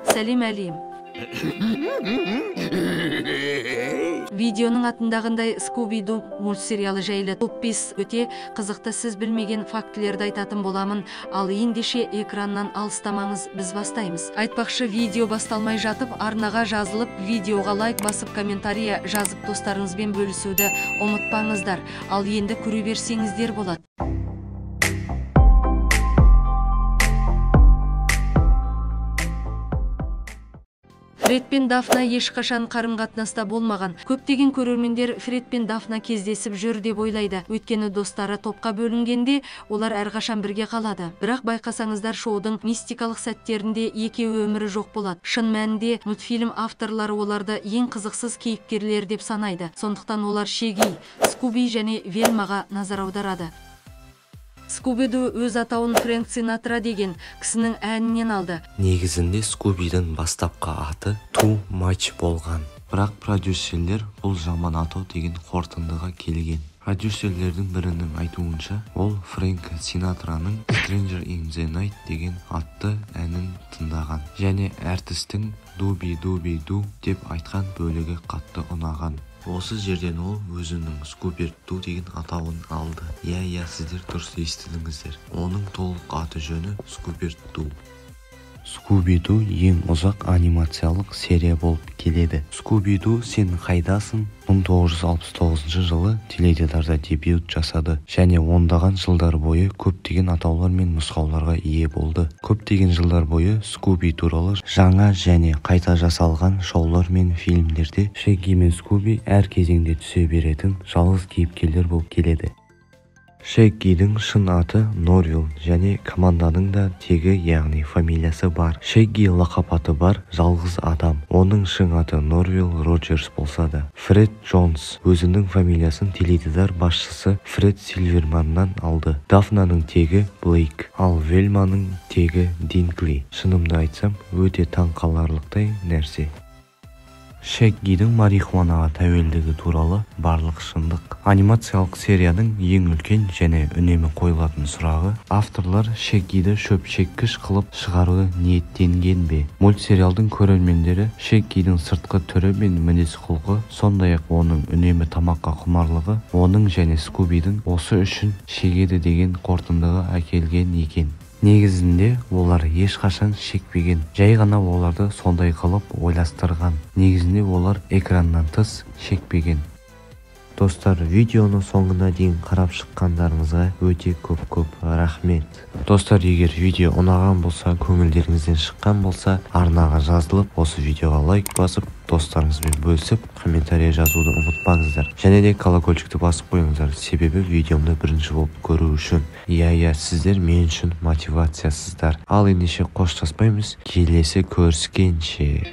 Сәлем әлем. Видеоның атындағындай Scooby-Doo мультсериалы жайлы топ-5 өте қызықты, сіз білмеген фактілерді айтатын боламын, ал ендеше экраннан алыстамаңыз, біз бастаймыз. Айтпақшы, видео басталмай жатып, арнаға жазылып, видеоға лайк басып, комментария жазып, достарыңызбен бөлісуді ұмытпаңыздар. Ал енді көре берсеңіздер болады. Фред пен Дафна ешқашан қарым-қатынаста болмаған. Көптеген көрермендер Фред пен Дафна кездесіп жүр деп ойлайды. Өйткені достары топқа бөлінгенде олар әрқашан бірге қалады. Бірақ байқасаңыздар, шоудың мистикалық сәттерінде екеуі өмірі жоқ болады. Шын мәнінде мультфильм авторлары оларды ең қызықсыз кейіпкерлер деп санайды. Сондықтан олар Шеги, Скуби және Вельмаға назар аударады. Скуби-Ду өз атауын Фрэнк Синатра деген кісінің әнінен алды. Негізінде Скубидің бастапқы аты Too Much болған. Бірақ продюсерлер бұл жаман атау деген қорытындыға келген. Продюсерлердің бірінің айтуынша, ол Фрэнк Синатраның Stranger in the Night деген атты әнін тыңдаған. Және әртістің Дуби-Дуби-Ду деп айтқан бөлігі қатты ұнаған. Осы жерден ол өзінің Scooby-Doo деген атауын алды. Иә, сіздер дұрыс естідіңіздер. Оның толық аты жөні Scooby-Doo. Scooby-Doo ең ұзақ анимациялық серия болып келеді. Scooby-Doo сен қайдасың? 1969 жылы теледидарда дебют жасады және ондаған жылдар бойы көптеген атаулар мен нұсқауларға ие болды. Көптеген жылдар бойы Scooby туралы жаңа және қайта жасалған шоулар мен фильмдерде Шеги мен Scooby әр кезеңде түсе беретін жалғыз кейіпкерлер болып келеді. Шеггидің шын аты Норвилл және команданың да тегі, яғни фамилиясы бар. Шегги лақап аты бар жалғыз адам. Оның шын аты Норвилл Роджерс болса да. Фред Джонс өзінің фамилиясын теледидар басшысы Фред Сильверманнан алды. Дафнаның тегі Блейк, ал Вельманың тегі Динкли. Шынымды айтсам, өте таң қаларлықтай нәрсе. Шеггидің марихуанаға тәуелдігі туралы барлық шындық. Анимациялық серияның ең үлкен және үнемі қойылатын сұрағы, авторлар Шеггиді шөпшеккіш қылып шығаруды ниеттенген бе? Мультсериалдың көрермендері Шеггидің сыртқы түрі мен мінез-құлқы, сондай-ақ оның үнемі тамаққа құмарлығы, оның және Скубидің осы үшін шегеді деген қорытындыға әкелген екен. Негізінде олар ешқашан шекпеген, жай ғана оларды сондай қылып ойластырған. Негізінде олар экраннан тыс шекпеген. Достар, видеоны соңына дейін қарап шыққандарыңызға өте көп рахмет. Достар, егер видео ұнаған болса, көңілдеріңізден шыққан болса, арнаға жазылып, осы видеоға лайк басып, достарыңызбен бөлісіп, комментария жазуды ұмытпаңыздар. Және де колокольчикті басып қойыңыздар, себебі видеомды бірінші болып көру үшін. Иә, сіздер мен үшін мотивациясыздар. Ал ендеше қоштаспаймыз, келесі көріскенше.